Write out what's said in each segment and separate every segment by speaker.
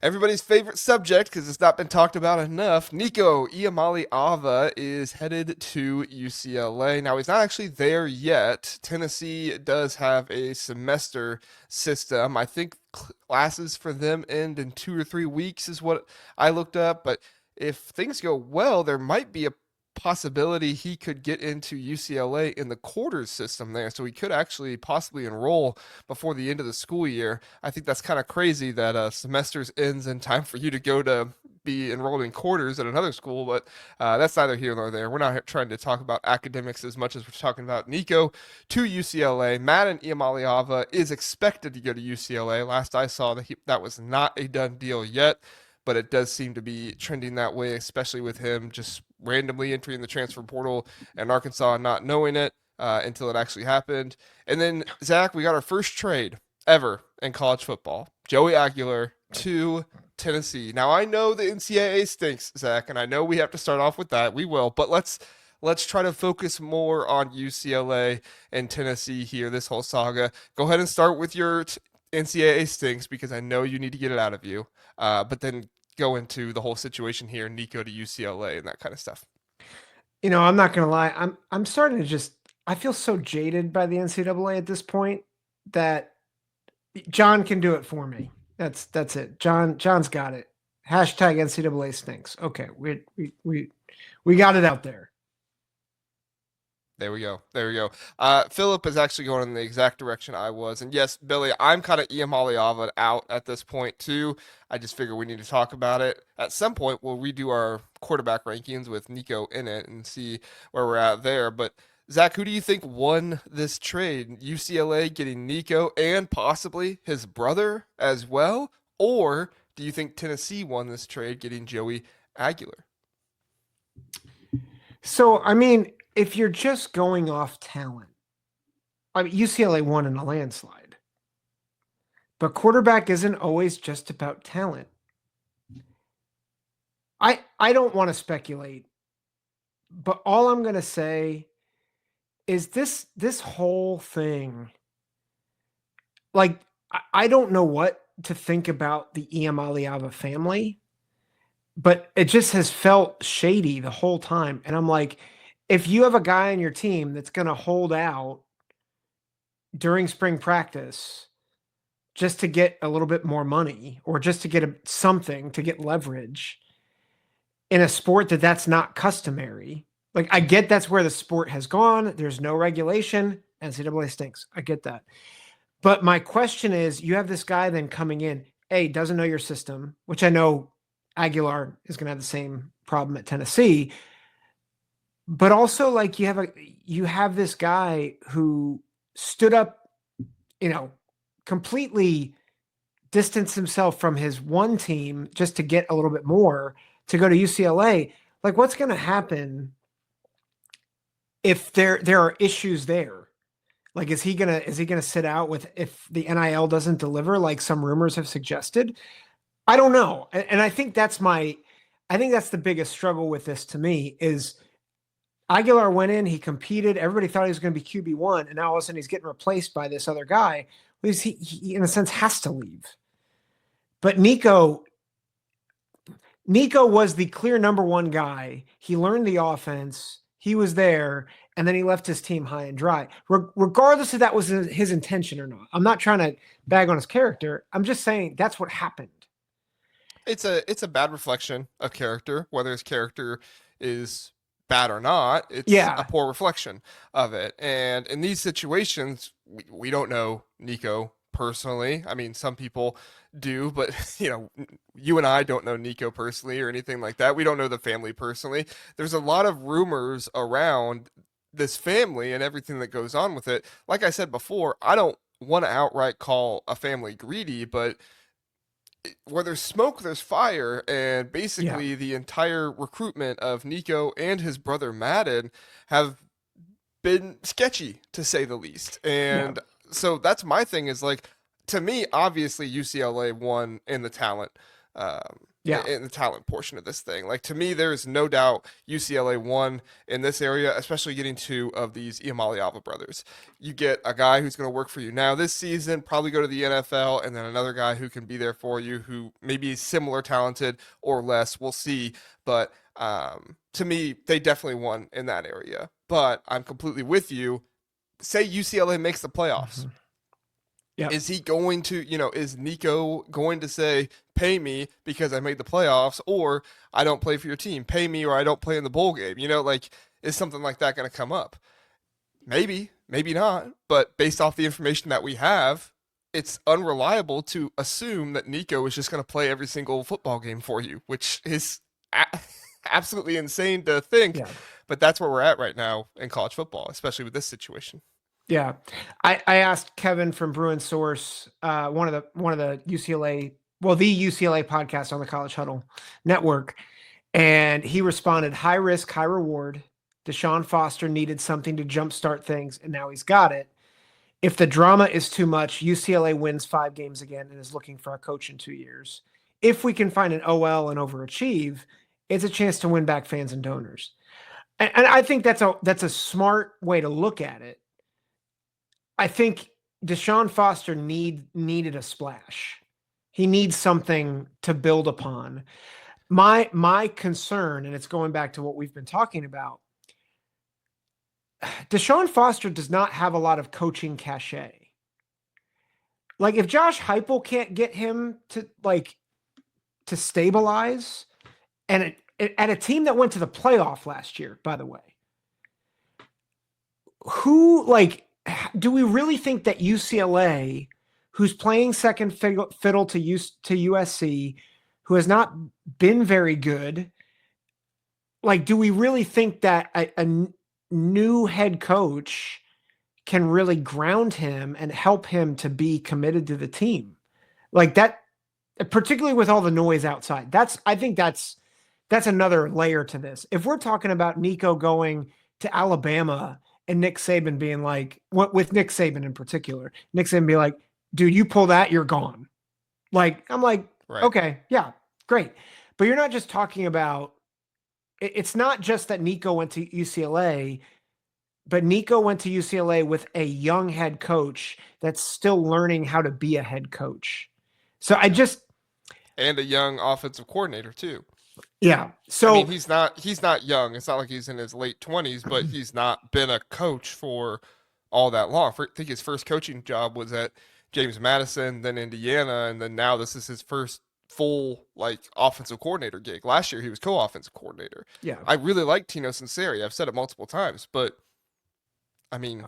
Speaker 1: Everybody's favorite subject, because it's not been talked about enough. Nico Iamaleava is headed to UCLA. Now, he's not actually there yet. Tennessee does have a semester system. I think classes for them end in 2 or 3 weeks, is what I looked up. But if things go well, there might be a possibility he could get into UCLA in the quarters system there. So he could actually possibly enroll before the end of the school year. I think that's kind of crazy that semesters ends in time for you to go to be enrolled in quarters at another school, but that's neither here nor there. We're not trying to talk about academics as much as we're talking about Nico to UCLA. Madden Iamaleava is expected to go to UCLA. Last I saw, that was not a done deal yet, but it does seem to be trending that way, especially with him just randomly entering the transfer portal and Arkansas not knowing it until it actually happened. And then, Zach, we got our first trade ever in college football. Joey Aguilar to Tennessee. Now, I know the NCAA stinks, Zach, and I know we have to start off with that. We will, but let's try to focus more on UCLA and Tennessee here, this whole saga. Go ahead and start with your NCAA stinks because I know you need to get it out of you. But then go into the whole situation here, Nico to UCLA and that kind of stuff.
Speaker 2: I'm not gonna lie. I'm starting to just I feel so jaded by the NCAA at this point that John can do it for me. That's it. John's got it. Hashtag NCAA stinks. Okay, we got it out there.
Speaker 1: There we go. There we go. Philip is actually going in the exact direction I was. And yes, Billy, I'm kind of Iamaleava out at this point too. I just figure we need to talk about it. At some point, we'll redo our quarterback rankings with Nico in it and see where we're at there. But Zach, who do you think won this trade? UCLA getting Nico and possibly his brother as well? Or do you think Tennessee won this trade getting Joey Aguilar?
Speaker 2: So I mean, if you're just going off talent, I mean UCLA won in a landslide. But quarterback isn't always just about talent. I don't want to speculate, but all I'm going to say is this whole thing, like I don't know what to think about the Iamaleava family, but it just has felt shady the whole time. And I'm like, if you have a guy on your team that's going to hold out during spring practice just to get a little bit more money or just to get something to get leverage in a sport that's not customary. Like I get that's where the sport has gone. There's no regulation. NCAA stinks. I get that. But my question is, you have this guy then coming in, doesn't know your system, which I know Aguilar is going to have the same problem at Tennessee. But also, like you have this guy who stood up, completely distanced himself from his one team just to get a little bit more to go to UCLA. Like, what's going to happen if there are issues there? Like, is he gonna sit out with if the NIL doesn't deliver, like some rumors have suggested? I don't know, and I think that's the biggest struggle with this to me is Aguilar went in, he competed, everybody thought he was going to be QB1, and now all of a sudden he's getting replaced by this other guy who he in a sense has to leave. But Nico was the clear number one guy. He learned the offense. He was there, and then he left his team high and dry. Regardless if that was his intention or not. I'm not trying to bag on his character. I'm just saying that's what happened.
Speaker 1: It's a bad reflection of character, whether his character is bad or not. It's a
Speaker 2: Yeah.
Speaker 1: poor reflection of it. And in these situations, we don't know Nico personally. I mean, some people do, but you and I don't know Nico personally or anything like that. We don't know the family personally. There's a lot of rumors around this family and everything that goes on with it. Like I said before, I don't want to outright call a family greedy, but where there's smoke, there's fire, and
Speaker 2: Yeah.
Speaker 1: basically the entire recruitment of Nico and his brother Madden have been sketchy to say the least.
Speaker 2: Yeah.
Speaker 1: And so that's my thing is like, to me, obviously UCLA won in the talent
Speaker 2: Yeah.
Speaker 1: in the talent portion of this thing. Like to me, there is no doubt UCLA won in this area, especially getting two of these Iamaleava brothers. You get a guy who's going to work for you now this season, probably go to the NFL, and then another guy who can be there for you, who maybe is similar talented or less. We'll see, but to me, they definitely won in that area. But I'm completely with you. Say UCLA makes the playoffs.
Speaker 2: Mm-hmm. Yep.
Speaker 1: Is he going to, is Nico going to say, pay me because I made the playoffs, or I don't play for your team, pay me, or I don't play in the bowl game? Like, is something like that going to come up? Maybe, maybe not. But based off the information that we have, it's unreliable to assume that Nico is just going to play every single football game for you, which is absolutely insane to think.
Speaker 2: Yeah.
Speaker 1: But that's where we're at right now in college football, especially with this situation.
Speaker 2: Yeah. I asked Kevin from Bruins Source, one of the UCLA, the UCLA podcast on the College Huddle network, and he responded, high risk, high reward. DeShaun Foster needed something to jumpstart things, and now he's got it. If the drama is too much, UCLA wins 5 games again and is looking for a coach in 2 years. If we can find an OL and overachieve, it's a chance to win back fans and donors. And I think that's a smart way to look at it. I think DeShaun Foster needed a splash. He needs something to build upon. My concern, and it's going back to what we've been talking about, DeShaun Foster does not have a lot of coaching cachet. Like if Josh Heupel can't get him to stabilize, and at a team that went to the playoff last year, by the way, do we really think that UCLA, who's playing second fiddle to USC, who has not been very good, do we really think that a new head coach can really ground him and help him to be committed to the team? Like that, particularly with all the noise outside. I think that's another layer to this. If we're talking about Nico going to Alabama and Nick Saban being like, with Nick Saban in particular, Nick Saban be like, dude, you pull that, you're gone. I'm like, right. Okay, yeah, great. But you're not just talking about, it's not just that Nico went to UCLA, but Nico went to UCLA with a young head coach that's still learning how to be a head coach. So
Speaker 1: and a young offensive coordinator too.
Speaker 2: Yeah. So
Speaker 1: I mean, he's not young. It's not like he's in his late 20s, but he's not been a coach for all that long. I think his first coaching job was at James Madison, then Indiana, and then now this is his first full offensive coordinator gig. Last year he was co-offensive coordinator.
Speaker 2: Yeah.
Speaker 1: I really like Tino Sinceri. I've said it multiple times, but I mean,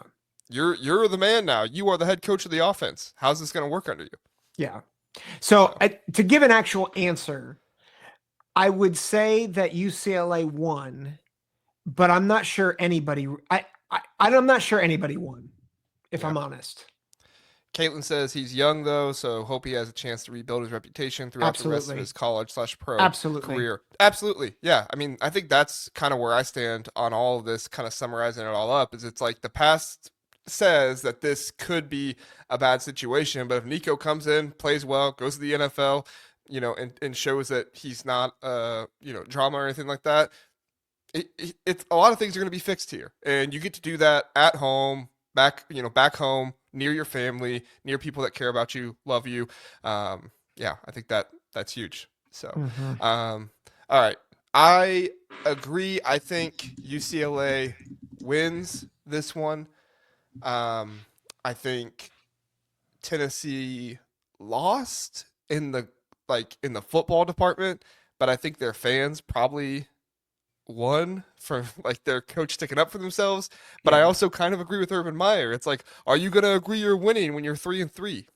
Speaker 1: you're the man now. You are the head coach of the offense. How's this going to work under you?
Speaker 2: Yeah. So to give an actual answer, I would say that UCLA won, but I'm not sure anybody. I'm not sure anybody won, if I'm honest.
Speaker 1: Caitlin says he's young though, so hope he has a chance to rebuild his reputation throughout the rest of his college/pro career. Absolutely, yeah. I mean, I think that's kind of where I stand on all of this. Kind of summarizing it all up, is it's like the past says that this could be a bad situation, but if Nico comes in, plays well, goes to the NFL, and shows that he's not, drama or anything like that, it's a lot of things are going to be fixed here, and you get to do that at home, back home, near your family, near people that care about you, love you. I think that's huge. So, all right, I agree. I think UCLA wins this one. I think Tennessee lost in the football department, but I think their fans probably won for their coach sticking up for themselves. But I also kind of agree with Urban Meyer. It's like, are you going to agree you're winning when you're 3-3?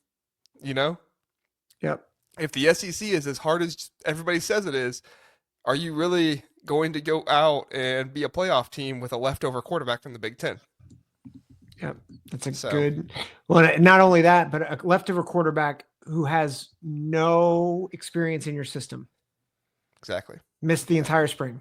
Speaker 2: Yep.
Speaker 1: If the SEC is as hard as everybody says it is, are you really going to go out and be a playoff team with a leftover quarterback from the Big Ten?
Speaker 2: Yeah, that's good. Well, not only that, but a leftover quarterback who has no experience in your system.
Speaker 1: Exactly.
Speaker 2: Missed the entire spring.